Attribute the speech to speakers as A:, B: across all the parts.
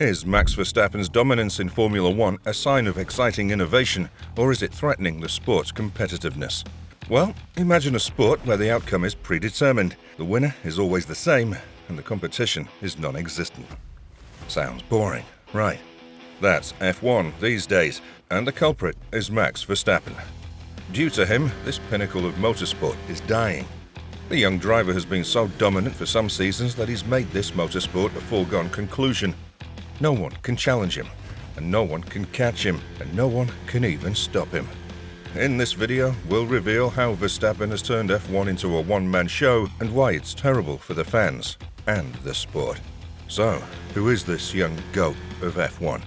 A: Is Max Verstappen's dominance in Formula One a sign of exciting innovation, or is it threatening the sport's competitiveness? Well, imagine a sport where the outcome is predetermined, the winner is always the same, and the competition is non-existent. Sounds boring, right? That's F1 these days, and the culprit is Max Verstappen. Due to him, this pinnacle of motorsport is dying. The young driver has been so dominant for some seasons that he's made this motorsport a foregone conclusion. No one can challenge him, and no one can catch him, and no one can even stop him. In this video, we'll reveal how Verstappen has turned F1 into a one-man show and why it's terrible for the fans and the sport. So, who is this young GOAT of F1?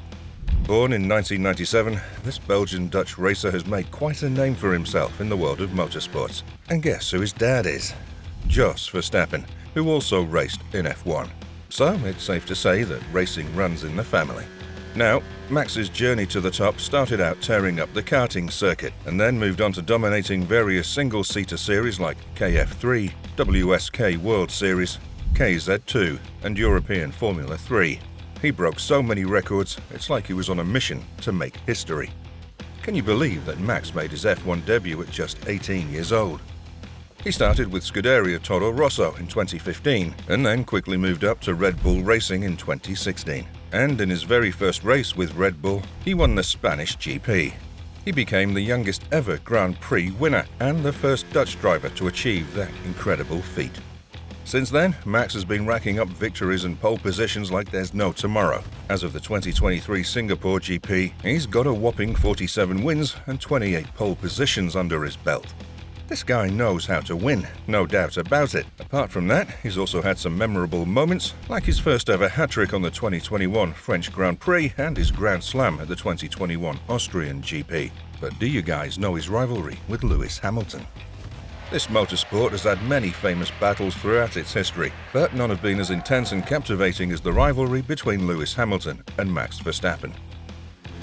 A: Born in 1997, this Belgian-Dutch racer has made quite a name for himself in the world of motorsports. And guess who his dad is? Jos Verstappen, who also raced in F1. So, it's safe to say that racing runs in the family. Now, Max's journey to the top started out tearing up the karting circuit, and then moved on to dominating various single-seater series like KF3, WSK World Series, KZ2, and European Formula 3. He broke so many records, it's like he was on a mission to make history. Can you believe that Max made his F1 debut at just 18 years old? He started with Scuderia Toro Rosso in 2015, and then quickly moved up to Red Bull Racing in 2016. And in his very first race with Red Bull, he won the Spanish GP. He became the youngest ever Grand Prix winner and the first Dutch driver to achieve that incredible feat. Since then, Max has been racking up victories and pole positions like there's no tomorrow. As of the 2023 Singapore GP, he's got a whopping 47 wins and 28 pole positions under his belt. This guy knows how to win, no doubt about it. Apart from that, he's also had some memorable moments, like his first ever hat-trick on the 2021 French Grand Prix and his Grand Slam at the 2021 Austrian GP. But do you guys know his rivalry with Lewis Hamilton? This motorsport has had many famous battles throughout its history, but none have been as intense and captivating as the rivalry between Lewis Hamilton and Max Verstappen.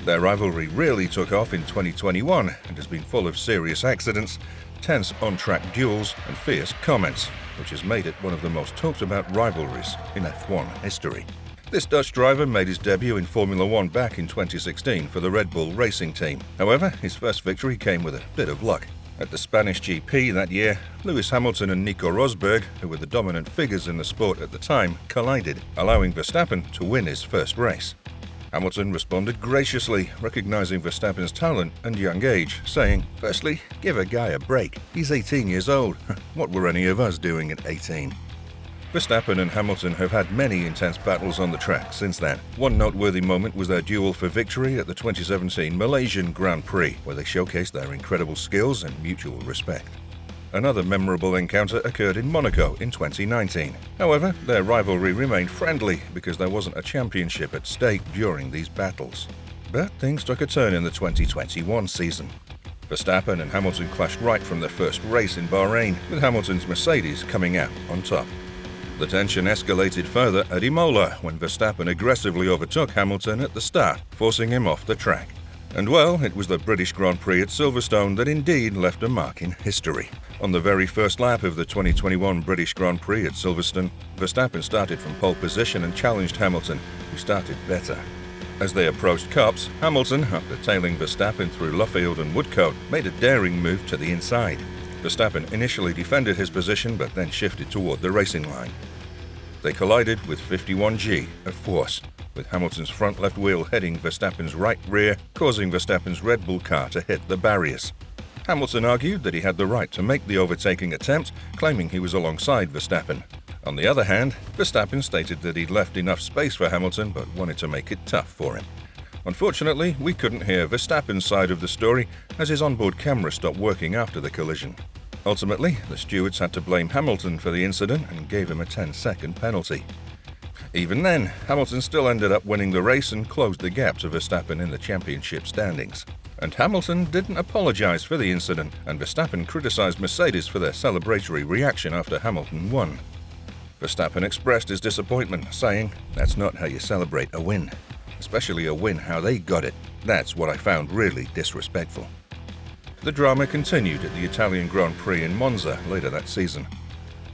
A: Their rivalry really took off in 2021 and has been full of serious accidents, tense on-track duels, and fierce comments, which has made it one of the most talked about rivalries in F1 history. This Dutch driver made his debut in Formula One back in 2016 for the Red Bull Racing team. However, his first victory came with a bit of luck. At the Spanish GP that year, Lewis Hamilton and Nico Rosberg, who were the dominant figures in the sport at the time, collided, allowing Verstappen to win his first race. Hamilton responded graciously, recognizing Verstappen's talent and young age, saying, "Firstly, give a guy a break. He's 18 years old. What were any of us doing at 18? Verstappen and Hamilton have had many intense battles on the track since then. One noteworthy moment was their duel for victory at the 2017 Malaysian Grand Prix, where they showcased their incredible skills and mutual respect. Another memorable encounter occurred in Monaco in 2019. However, their rivalry remained friendly because there wasn't a championship at stake during these battles. But things took a turn in the 2021 season. Verstappen and Hamilton clashed right from their first race in Bahrain, with Hamilton's Mercedes coming out on top. The tension escalated further at Imola when Verstappen aggressively overtook Hamilton at the start, forcing him off the track. And well, it was the British Grand Prix at Silverstone that indeed left a mark in history. On the very first lap of the 2021 British Grand Prix at Silverstone, Verstappen started from pole position and challenged Hamilton, who started better. As they approached Copse, Hamilton, after tailing Verstappen through Luffield and Woodcote, made a daring move to the inside. Verstappen initially defended his position but then shifted toward the racing line. They collided with 51 of force, with Hamilton's front left wheel heading Verstappen's right rear, causing Verstappen's Red Bull car to hit the barriers. Hamilton argued that he had the right to make the overtaking attempt, claiming he was alongside Verstappen. On the other hand, Verstappen stated that he'd left enough space for Hamilton but wanted to make it tough for him. Unfortunately, we couldn't hear Verstappen's side of the story as his onboard camera stopped working after the collision. Ultimately, the stewards had to blame Hamilton for the incident and gave him a 10-second penalty. Even then, Hamilton still ended up winning the race and closed the gap to Verstappen in the championship standings. And Hamilton didn't apologize for the incident, and Verstappen criticized Mercedes for their celebratory reaction after Hamilton won. Verstappen expressed his disappointment, saying, "That's not how you celebrate a win. Especially a win how they got it. That's what I found really disrespectful." The drama continued at the Italian Grand Prix in Monza later that season.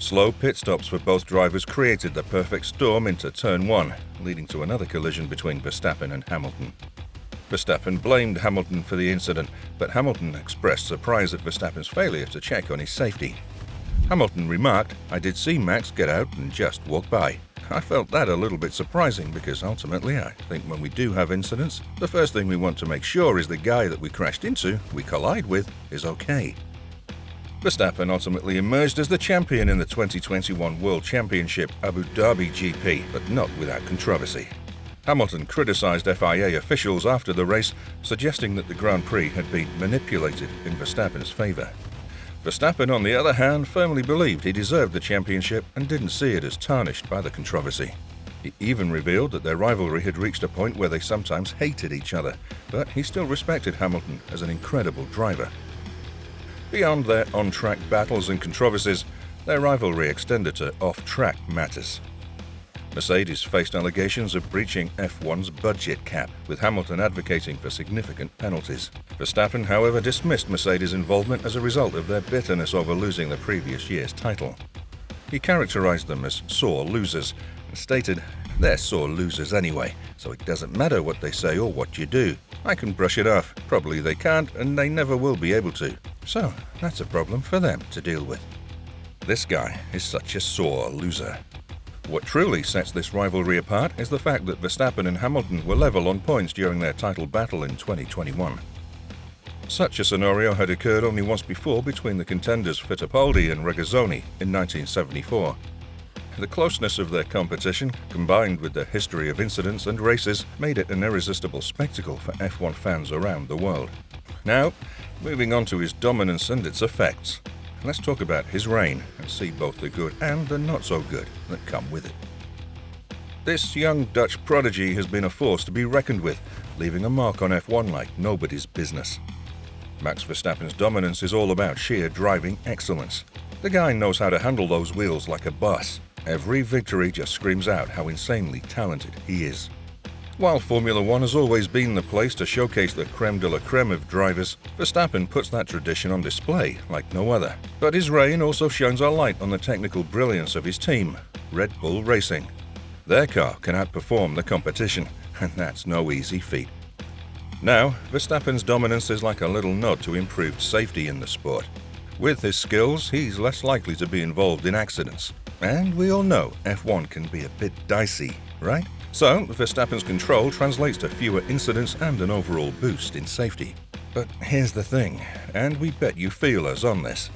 A: Slow pit stops for both drivers created the perfect storm into turn 1, leading to another collision between Verstappen and Hamilton. Verstappen blamed Hamilton for the incident, but Hamilton expressed surprise at Verstappen's failure to check on his safety. Hamilton remarked, "I did see Max get out and just walk by." I felt that a little bit surprising because ultimately I think when we do have incidents, the first thing we want to make sure is the guy that we crashed into, we collide with, is okay. Verstappen ultimately emerged as the champion in the 2021 World Championship Abu Dhabi GP, but not without controversy. Hamilton criticized FIA officials after the race, suggesting that the Grand Prix had been manipulated in Verstappen's favor. Verstappen, on the other hand, firmly believed he deserved the championship and didn't see it as tarnished by the controversy. He even revealed that their rivalry had reached a point where they sometimes hated each other, but he still respected Hamilton as an incredible driver. Beyond their on-track battles and controversies, their rivalry extended to off-track matters. Mercedes faced allegations of breaching F1's budget cap, with Hamilton advocating for significant penalties. Verstappen, however, dismissed Mercedes' involvement as a result of their bitterness over losing the previous year's title. He characterized them as sore losers and stated, "They're sore losers anyway, so it doesn't matter what they say or what you do. I can brush it off. Probably they can't, and they never will be able to. So that's a problem for them to deal with." This guy is such a sore loser. What truly sets this rivalry apart is the fact that Verstappen and Hamilton were level on points during their title battle in 2021. Such a scenario had occurred only once before between the contenders Fittipaldi and Regazzoni in 1974. The closeness of their competition, combined with the history of incidents and races, made it an irresistible spectacle for F1 fans around the world. Now, moving on to his dominance and its effects. Let's talk about his reign and see both the good and the not-so-good that come with it. This young Dutch prodigy has been a force to be reckoned with, leaving a mark on F1 like nobody's business. Max Verstappen's dominance is all about sheer driving excellence. The guy knows how to handle those wheels like a boss. Every victory just screams out how insanely talented he is. While Formula One has always been the place to showcase the creme de la creme of drivers, Verstappen puts that tradition on display like no other. But his reign also shines a light on the technical brilliance of his team, Red Bull Racing. Their car can outperform the competition, and that's no easy feat. Now, Verstappen's dominance is like a little nod to improved safety in the sport. With his skills, he's less likely to be involved in accidents. And we all know F1 can be a bit dicey, right? So, Verstappen's control translates to fewer incidents and an overall boost in safety. But here's the thing, and we bet you feel us on this.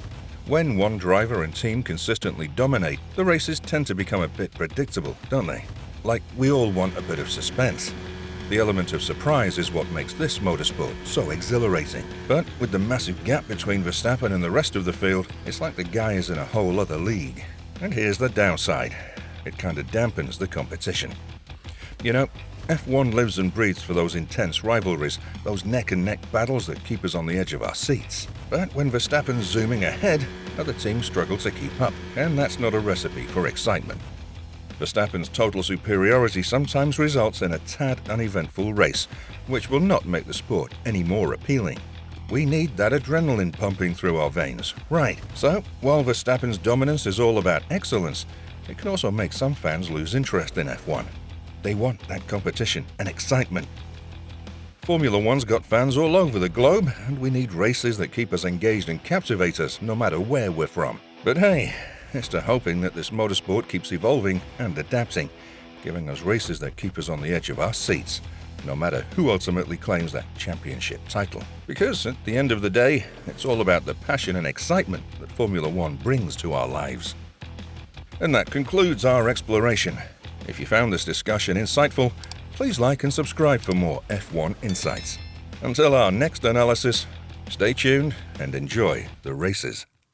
A: When one driver and team consistently dominate, the races tend to become a bit predictable, don't they? Like, we all want a bit of suspense. The element of surprise is what makes this motorsport so exhilarating. But with the massive gap between Verstappen and the rest of the field, it's like the guy is in a whole other league. And here's the downside. It kind of dampens the competition. You know, F1 lives and breathes for those intense rivalries, those neck-and-neck battles that keep us on the edge of our seats. But when Verstappen's zooming ahead, other teams struggle to keep up, and that's not a recipe for excitement. Verstappen's total superiority sometimes results in a tad uneventful race, which will not make the sport any more appealing. We need that adrenaline pumping through our veins, right? So, while Verstappen's dominance is all about excellence, it can also make some fans lose interest in F1. They want that competition and excitement. Formula One's got fans all over the globe, and we need races that keep us engaged and captivate us no matter where we're from. But hey, it's to hoping that this motorsport keeps evolving and adapting, giving us races that keep us on the edge of our seats, no matter who ultimately claims that championship title. Because at the end of the day, it's all about the passion and excitement that Formula One brings to our lives. And that concludes our exploration. If you found this discussion insightful, please like and subscribe for more F1 insights. Until our next analysis, stay tuned and enjoy the races.